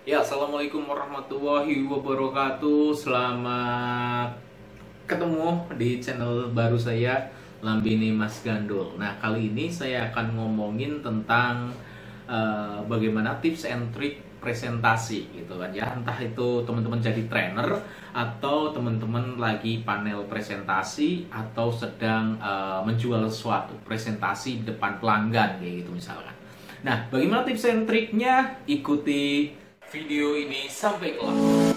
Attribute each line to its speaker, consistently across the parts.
Speaker 1: Ya, assalamualaikum warahmatullahi wabarakatuh. Selamat ketemu di channel baru saya, Lambini Mas Gandul. Nah, kali ini saya akan ngomongin tentang bagaimana tips and trick presentasi gitu kan ya. Entah itu teman-teman jadi trainer atau teman-teman lagi panel presentasi atau sedang menjual sesuatu, presentasi di depan pelanggan kayak gitu misalkan. Nah, bagaimana tips and triknya? Ikuti video ini sampai kelar. Oke,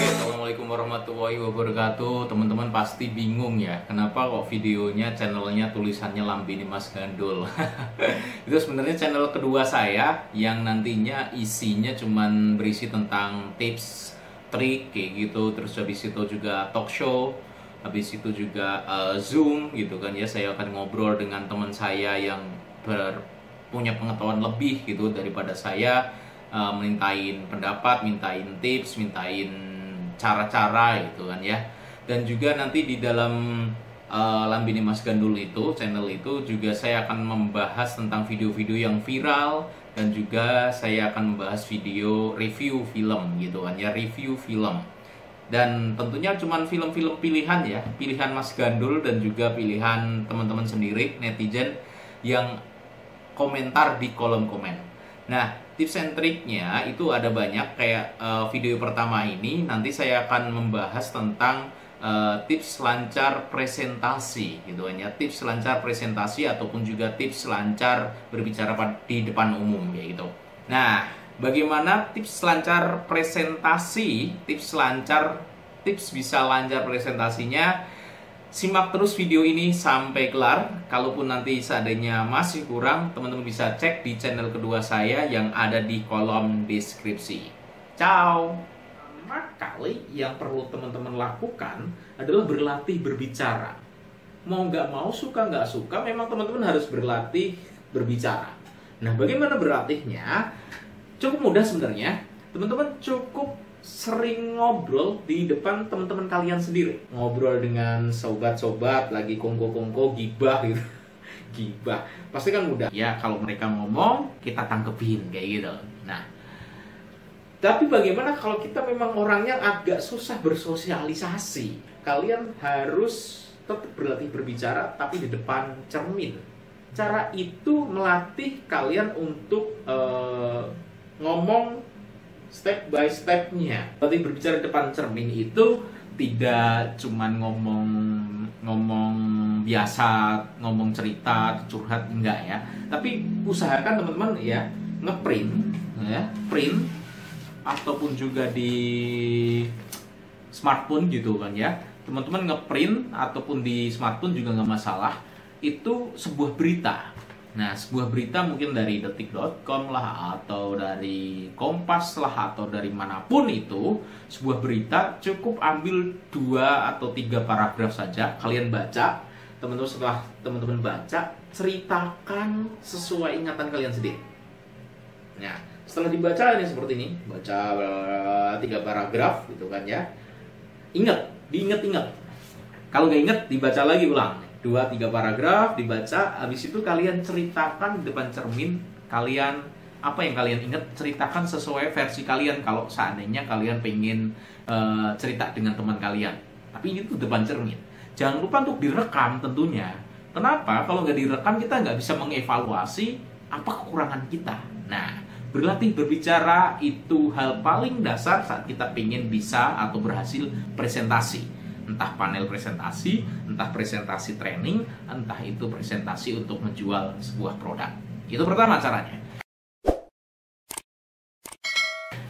Speaker 1: assalamualaikum warahmatullahi wabarakatuh. Teman-teman pasti bingung ya, kenapa kok videonya, channelnya tulisannya Lambini Mas Gandul. Itu sebenarnya channel kedua saya yang nantinya isinya cuman berisi tentang tips trik kayak gitu, terus habis itu juga talk show, habis itu juga Zoom gitu kan ya. Saya akan ngobrol dengan teman saya yang punya pengetahuan lebih gitu daripada saya, mintain pendapat, mintain tips, mintain cara-cara gitu kan ya. Dan juga nanti di dalam Lambini Mas Gandul itu, channel itu juga saya akan membahas tentang video-video yang viral, dan juga saya akan membahas video review film gitu kan ya, review film. Dan tentunya cuman film-film pilihan ya, pilihan Mas Gandul dan juga pilihan teman-teman sendiri, netizen yang komentar di kolom komen. Nah, tips and triknya itu ada banyak. Kayak video pertama ini nanti saya akan membahas tentang tips lancar presentasi gitu kan ya, tips lancar presentasi ataupun juga tips lancar berbicara di depan umum kayak gitu. Nah, bagaimana tips lancar presentasi, tips bisa lancar presentasinya? Simak terus video ini sampai kelar. Kalaupun nanti seandainya masih kurang, teman-teman bisa cek di channel kedua saya yang ada di kolom deskripsi. Ciao. Pertama kali yang perlu teman-teman lakukan adalah berlatih berbicara. Mau nggak mau, suka nggak suka, memang teman-teman harus berlatih berbicara. Nah, bagaimana berlatihnya? Cukup mudah sebenarnya. Teman-teman cukup sering ngobrol di depan teman-teman kalian sendiri. Ngobrol dengan sobat-sobat, lagi kongko-kongko, gibah gitu. Gibah. Pasti kan mudah. Ya, kalau mereka ngomong, kita tangkepin kayak gitu. Nah, tapi bagaimana kalau kita memang orangnya agak susah bersosialisasi? Kalian harus tetap berlatih berbicara, tapi di depan cermin. Cara itu melatih kalian untuk ngomong step by stepnya. Berlatih berbicara di depan cermin itu tidak cuman ngomong biasa, ngomong cerita, curhat, enggak ya. Tapi usahakan teman-teman ya, ngeprint, ya, print ataupun juga di smartphone gitu kan ya. Teman-teman ngeprint ataupun di smartphone juga nggak masalah. Itu sebuah berita. Nah, sebuah berita mungkin dari detik.com lah, atau dari Kompas lah, atau dari manapun itu, sebuah berita cukup ambil 2 atau 3 paragraf saja, kalian baca. Teman-teman, setelah teman-teman baca, ceritakan sesuai ingatan kalian sendiri. Nah, setelah dibaca ini seperti ini, baca 3 paragraf gitu kan ya. Diingat. Kalau nggak ingat, dibaca lagi ulang. 2-3 paragraf dibaca, habis itu kalian ceritakan di depan cermin. Kalian, apa yang kalian ingat, ceritakan sesuai versi kalian. Kalau seandainya kalian pengen cerita dengan teman kalian, tapi ini tuh depan cermin. Jangan lupa untuk direkam tentunya. Kenapa? Kalau nggak direkam, kita nggak bisa mengevaluasi apa kekurangan kita. Nah, berlatih berbicara itu hal paling dasar saat kita pengen bisa atau berhasil presentasi. Entah panel presentasi, entah presentasi training, entah itu presentasi untuk menjual sebuah produk. Itu pertama caranya.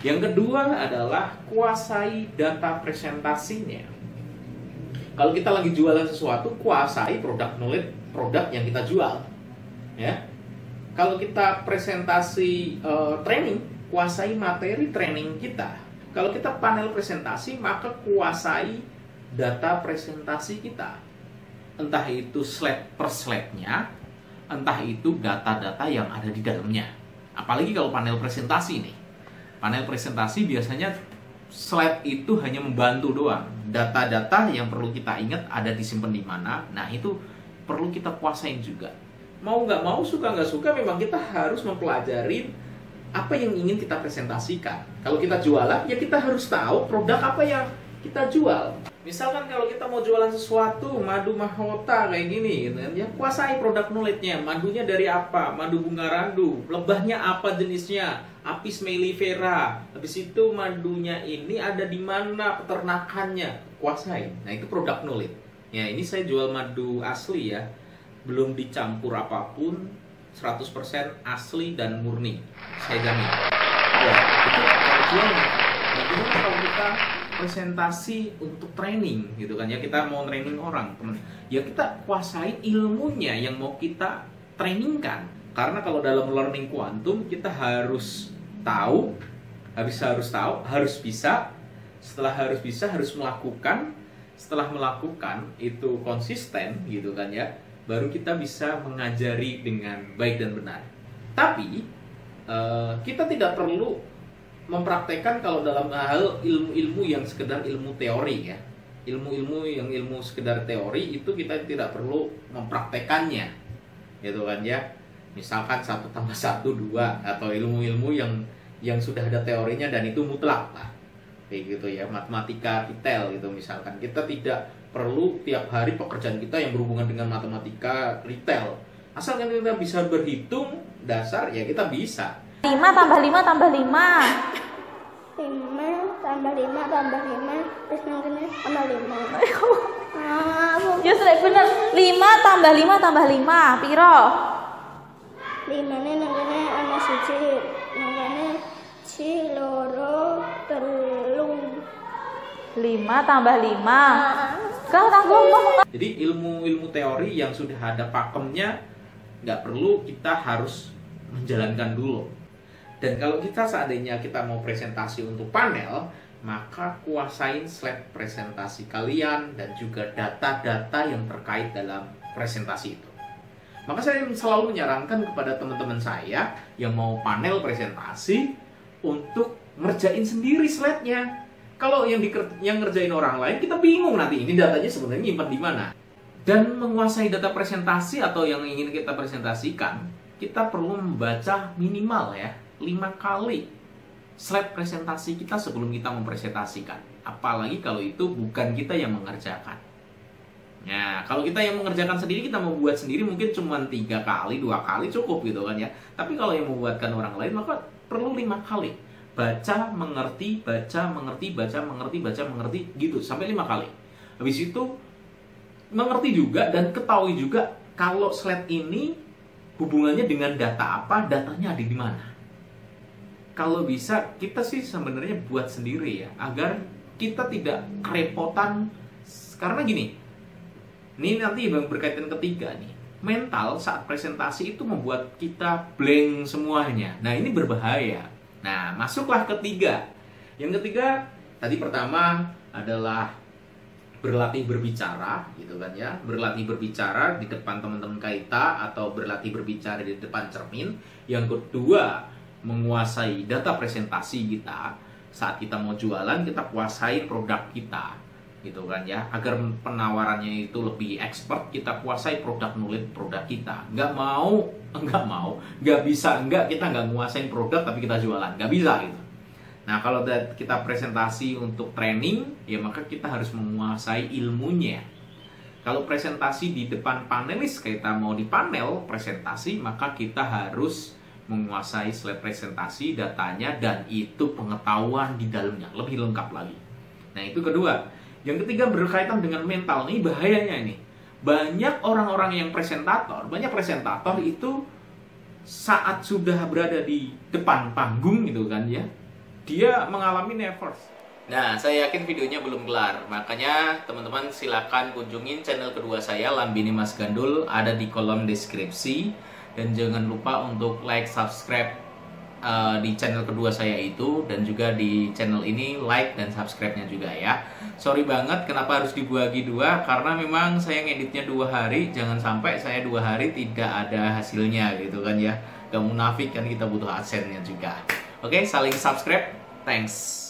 Speaker 1: Yang kedua adalah kuasai data presentasinya. Kalau kita lagi jualan sesuatu, kuasai produk yang kita jual. Ya. Kalau kita presentasi training, kuasai materi training kita. Kalau kita panel presentasi, maka kuasai data presentasi kita. Entah itu slide per slide-nya, entah itu data-data yang ada di dalamnya. Apalagi kalau panel presentasi nih. Panel presentasi biasanya slide itu hanya membantu doang. Data-data yang perlu kita ingat ada disimpan di mana. Nah, itu perlu kita kuasain juga. Mau nggak mau, suka nggak suka, memang kita harus mempelajari apa yang ingin kita presentasikan. Kalau kita jualan, ya kita harus tahu produk apa yang kita jual. Misalkan kalau kita mau jualan sesuatu, madu mahkota kayak gini, gitu kan, ya kuasai produk knowledge-nya. Madunya dari apa? Madu bunga randu. Lebahnya apa jenisnya? Apis mellifera. Habis itu madunya ini ada di mana peternakannya? Kuasai. Nah, itu produk knowledge. Ya, ini saya jual madu asli ya. Belum dicampur apapun, 100% asli dan murni. Saya jamin. Ya, itu kalau jual. Bagaimana kalau kita presentasi untuk training gitu kan ya, kita mau training orang teman, ya kita kuasai ilmunya yang mau kita trainingkan. Karena kalau dalam learning quantum kita harus tahu, harus bisa. Setelah harus bisa, harus melakukan. Setelah melakukan itu konsisten gitu kan ya, baru kita bisa mengajari dengan baik dan benar. Tapi kita tidak perlu mempraktekkan kalau dalam hal ilmu-ilmu yang sekedar ilmu teori ya. Ilmu sekedar teori itu kita tidak perlu mempraktekannya. Gitu kan ya. Misalkan 1 tambah 1 2 atau ilmu-ilmu yang sudah ada teorinya dan itu mutlak lah. Kayak gitu ya, matematika detail gitu misalkan. Kita tidak perlu tiap hari pekerjaan kita yang berhubungan dengan matematika retail. Asalkan kita bisa berhitung dasar ya kita bisa.
Speaker 2: 5 tambah 5 tambah 5.
Speaker 3: 5 tambah 5 tambah 5 terus nanti tambah 5.
Speaker 2: Ya sudah bener. 5 tambah 5 tambah 5 piro?
Speaker 3: 5 ne nanti ana siji, nanti si loro telu.
Speaker 2: 5 tambah 5. Kau tanggung ngomong.
Speaker 1: Jadi ilmu teori yang sudah ada pakemnya nggak perlu kita harus menjalankan dulu. Dan kalau kita seandainya kita mau presentasi untuk panel, maka kuasain slide presentasi kalian dan juga data-data yang terkait dalam presentasi itu. Maka saya selalu menyarankan kepada teman-teman saya yang mau panel presentasi untuk ngerjain sendiri slide-nya. Kalau yang ngerjain orang lain, kita bingung nanti ini datanya sebenarnya nyimpan di mana. Dan menguasai data presentasi atau yang ingin kita presentasikan, kita perlu membaca minimal ya 5 kali slide presentasi kita sebelum kita mempresentasikan. Apalagi kalau itu bukan kita yang mengerjakan. Nah, kalau kita yang mengerjakan sendiri, kita membuat sendiri mungkin cuma 3 kali, 2 kali cukup gitu kan ya. Tapi kalau yang membuatkan orang lain, maka perlu 5 kali. Baca, mengerti, baca, mengerti, baca, mengerti, baca, mengerti, gitu. Sampai 5 kali. Habis itu, mengerti juga dan ketahui juga kalau slide ini hubungannya dengan data apa, datanya ada di mana. Kalau bisa, kita sih sebenarnya buat sendiri ya, agar kita tidak kerepotan. Karena gini, ini nanti berkaitan ketiga nih, mental saat presentasi itu membuat kita blank semuanya. Nah, ini berbahaya. Nah, masuklah ketiga. Yang ketiga, tadi pertama adalah berlatih berbicara, gitu kan ya. Berlatih berbicara di depan teman-teman kita atau berlatih berbicara di depan cermin. Yang kedua, menguasai data presentasi kita. Saat kita mau jualan, kita kuasai produk kita, gitu kan ya. Agar penawarannya itu lebih expert, kita kuasai produk knowledge produk kita. Nggak bisa, kita nggak nguasain produk tapi kita jualan, nggak bisa gitu. Nah, kalau kita presentasi untuk training, ya maka kita harus menguasai ilmunya. Kalau presentasi di depan panelis, kita mau di panel presentasi, maka kita harus menguasai slide presentasi, datanya, dan itu pengetahuan di dalamnya, lebih lengkap lagi. Nah, itu kedua. Yang ketiga berkaitan dengan mental. Ini bahayanya ini. Banyak orang-orang yang banyak presentator itu saat sudah berada di depan panggung gitu kan ya, dia mengalami nervous. Nah, saya yakin videonya belum kelar. Makanya teman-teman silakan kunjungin channel kedua saya, Lambini Mas Gandul, ada di kolom deskripsi. Dan jangan lupa untuk like, subscribe di channel kedua saya itu. Dan juga di channel ini like dan subscribe-nya juga ya. Sorry banget kenapa harus dibagi 2. Karena memang saya ngeditnya 2 hari. Jangan sampai saya 2 hari tidak ada hasilnya gitu kan ya. Gak munafik kan, kita butuh adsense-nya juga. Oke, saling subscribe. Thanks.